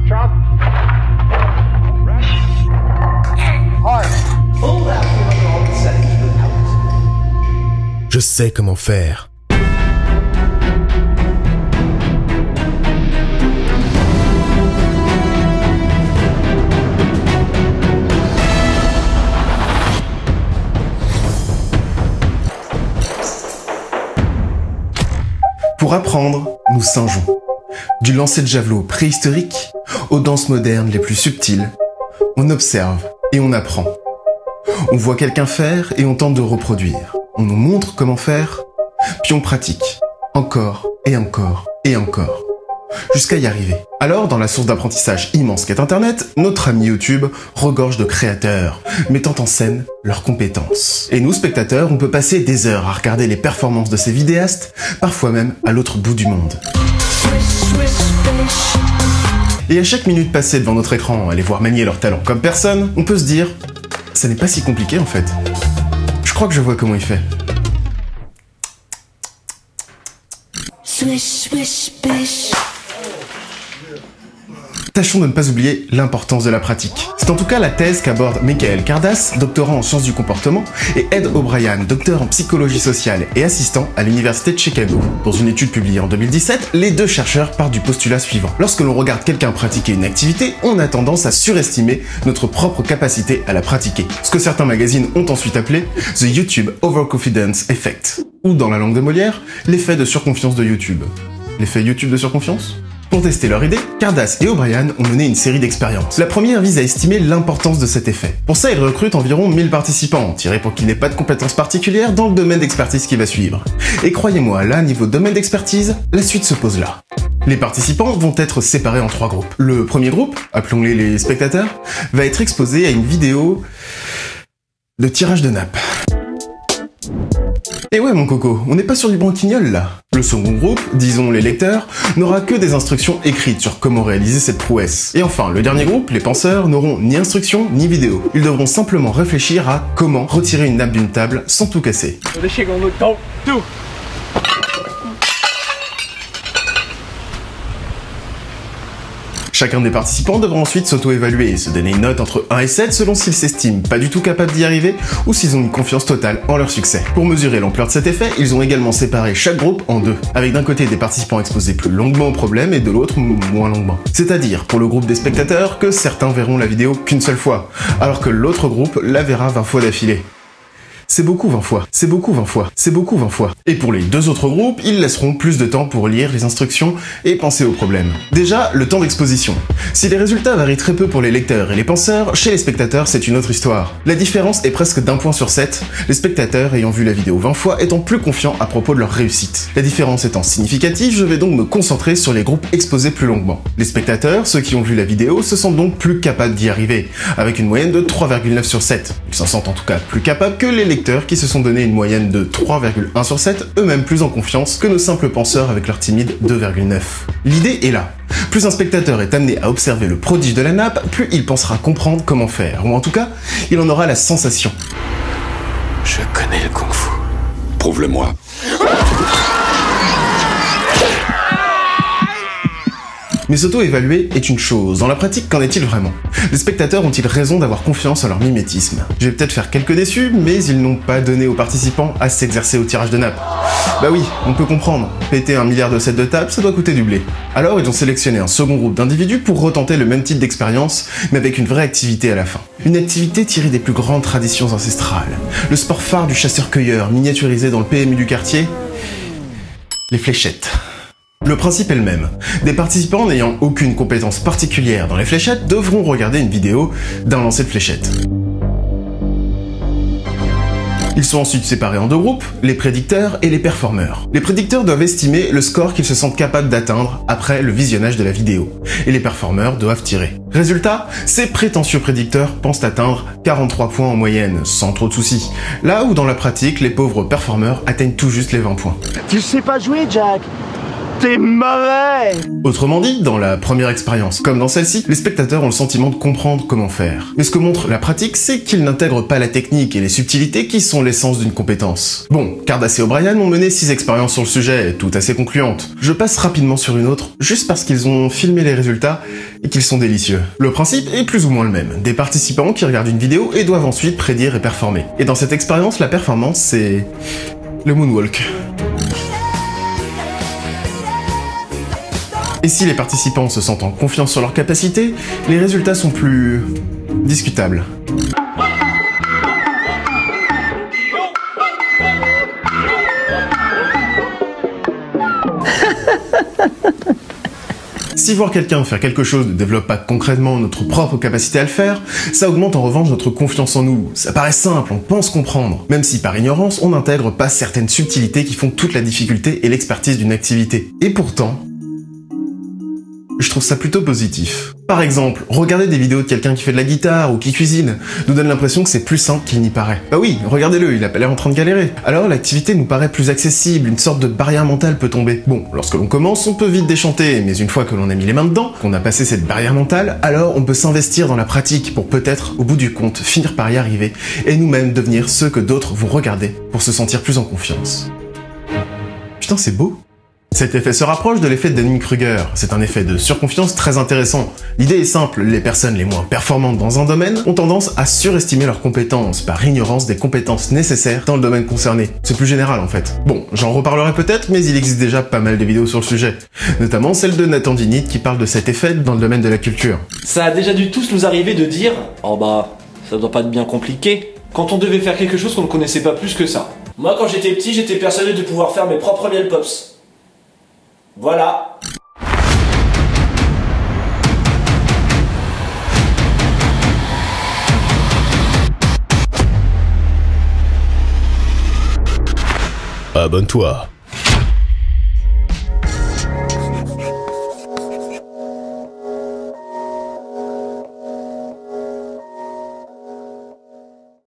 Je sais comment faire. Pour apprendre, nous singeons. Du lancer de javelot préhistorique aux danses modernes les plus subtiles, on observe et on apprend. On voit quelqu'un faire et on tente de reproduire. On nous montre comment faire, puis on pratique. Encore et encore et encore. Jusqu'à y arriver. Alors, dans la source d'apprentissage immense qu'est Internet, notre ami YouTube regorge de créateurs, mettant en scène leurs compétences. Et nous, spectateurs, on peut passer des heures à regarder les performances de ces vidéastes, parfois même à l'autre bout du monde. Et à chaque minute passée devant notre écran à les voir manier leur talent comme personne, on peut se dire, ça n'est pas si compliqué en fait. Je crois que je vois comment il fait. Swish, swish, bish. Tâchons de ne pas oublier l'importance de la pratique. C'est en tout cas la thèse qu'aborde Michael Kardas, doctorant en sciences du comportement, et Ed O'Brien, docteur en psychologie sociale et assistant à l'université de Chicago. Dans une étude publiée en 2017, les deux chercheurs partent du postulat suivant. Lorsque l'on regarde quelqu'un pratiquer une activité, on a tendance à surestimer notre propre capacité à la pratiquer. Ce que certains magazines ont ensuite appelé The YouTube Overconfidence Effect, ou dans la langue de Molière, l'effet de surconfiance de YouTube. L'effet YouTube de surconfiance ? Pour tester leur idée, Kardas et O'Brien ont mené une série d'expériences. La première vise à estimer l'importance de cet effet. Pour ça, ils recrutent environ 1000 participants, tirés pour qu'ils n'aient pas de compétences particulières dans le domaine d'expertise qui va suivre. Et croyez-moi, là, niveau domaine d'expertise, la suite se pose là. Les participants vont être séparés en 3 groupes. Le premier groupe, appelons-les les spectateurs, va être exposé à une vidéo de tirage de nappe. Et ouais mon coco, on n'est pas sur du branquignol là. Le second groupe, disons les lecteurs, n'aura que des instructions écrites sur comment réaliser cette prouesse. Et enfin, le dernier groupe, les penseurs, n'auront ni instructions ni vidéo. Ils devront simplement réfléchir à comment retirer une nappe d'une table sans tout casser. Chacun des participants devra ensuite s'auto-évaluer et se donner une note entre 1 et 7 selon s'ils s'estiment pas du tout capables d'y arriver ou s'ils ont une confiance totale en leur succès. Pour mesurer l'ampleur de cet effet, ils ont également séparé chaque groupe en 2, avec d'un côté des participants exposés plus longuement au problème et de l'autre moins longuement. C'est-à-dire, pour le groupe des spectateurs, que certains verront la vidéo qu'une seule fois, alors que l'autre groupe la verra 20 fois d'affilée. C'est beaucoup 20 fois, c'est beaucoup 20 fois, c'est beaucoup 20 fois. Et pour les 2 autres groupes, ils laisseront plus de temps pour lire les instructions et penser aux problèmes. Déjà, le temps d'exposition. Si les résultats varient très peu pour les lecteurs et les penseurs, chez les spectateurs, c'est une autre histoire. La différence est presque d'1 point sur 7, les spectateurs ayant vu la vidéo 20 fois étant plus confiants à propos de leur réussite. La différence étant significative, je vais donc me concentrer sur les groupes exposés plus longuement. Les spectateurs, ceux qui ont vu la vidéo, se sentent donc plus capables d'y arriver, avec une moyenne de 3,9 sur 7. Ils s'en sentent en tout cas plus capables que les lecteurs qui se sont donné une moyenne de 3,1 sur 7, eux-mêmes plus en confiance que nos simples penseurs avec leur timide 2,9. L'idée est là. Plus un spectateur est amené à observer le prodige de la nappe, plus il pensera comprendre comment faire, ou en tout cas, il en aura la sensation. Je connais le kung-fu. Prouve-le-moi. Mais s'auto-évaluer est une chose. Dans la pratique, qu'en est-il vraiment? Les spectateurs ont-ils raison d'avoir confiance en leur mimétisme? Je vais peut-être faire quelques déçus, mais ils n'ont pas donné aux participants à s'exercer au tirage de nappe. Bah oui, on peut comprendre. Péter 1 milliard de sets de table, ça doit coûter du blé. Alors ils ont sélectionné un second groupe d'individus pour retenter le même type d'expérience, mais avec une vraie activité à la fin. Une activité tirée des plus grandes traditions ancestrales. Le sport phare du chasseur-cueilleur, miniaturisé dans le PMU du quartier, les fléchettes. Le principe est le même. Des participants n'ayant aucune compétence particulière dans les fléchettes devront regarder une vidéo d'un lancer de fléchettes. Ils sont ensuite séparés en 2 groupes, les prédicteurs et les performeurs. Les prédicteurs doivent estimer le score qu'ils se sentent capables d'atteindre après le visionnage de la vidéo, et les performeurs doivent tirer. Résultat, ces prétentieux prédicteurs pensent atteindre 43 points en moyenne, sans trop de soucis, là où dans la pratique, les pauvres performeurs atteignent tout juste les 20 points. Tu sais pas jouer, Jack? T'es mauvais! Autrement dit, dans la première expérience, comme dans celle-ci, les spectateurs ont le sentiment de comprendre comment faire. Mais ce que montre la pratique, c'est qu'ils n'intègrent pas la technique et les subtilités qui sont l'essence d'une compétence. Bon, Cardass et O'Brien ont mené 6 expériences sur le sujet, toutes assez concluantes. Je passe rapidement sur une autre, juste parce qu'ils ont filmé les résultats et qu'ils sont délicieux. Le principe est plus ou moins le même. Des participants qui regardent une vidéo et doivent ensuite prédire et performer. Et dans cette expérience, la performance, c'est le moonwalk. Et si les participants se sentent en confiance sur leurs capacités, les résultats sont plus discutables. Si voir quelqu'un faire quelque chose ne développe pas concrètement notre propre capacité à le faire, ça augmente en revanche notre confiance en nous. Ça paraît simple, on pense comprendre, même si par ignorance on n'intègre pas certaines subtilités qui font toute la difficulté et l'expertise d'une activité. Et pourtant, je trouve ça plutôt positif. Par exemple, regarder des vidéos de quelqu'un qui fait de la guitare ou qui cuisine nous donne l'impression que c'est plus simple qu'il n'y paraît. Bah oui, regardez-le, il a pas l'air en train de galérer. Alors l'activité nous paraît plus accessible, une sorte de barrière mentale peut tomber. Bon, lorsque l'on commence, on peut vite déchanter, mais une fois que l'on a mis les mains dedans, qu'on a passé cette barrière mentale, alors on peut s'investir dans la pratique pour peut-être, au bout du compte, finir par y arriver et nous-mêmes devenir ceux que d'autres vont regarder pour se sentir plus en confiance. Putain, c'est beau. Cet effet se rapproche de l'effet de Dunning-Kruger. C'est un effet de surconfiance très intéressant. L'idée est simple, les personnes les moins performantes dans un domaine ont tendance à surestimer leurs compétences par ignorance des compétences nécessaires dans le domaine concerné. C'est plus général en fait. Bon, j'en reparlerai peut-être, mais il existe déjà pas mal de vidéos sur le sujet. Notamment celle de Nathan Dinit qui parle de cet effet dans le domaine de la culture. Ça a déjà dû tous nous arriver de dire « Oh bah, ça doit pas être bien compliqué » quand on devait faire quelque chose qu'on ne connaissait pas plus que ça. Moi quand j'étais petit, j'étais persuadé de pouvoir faire mes propres miel pops. Voilà. Abonne-toi.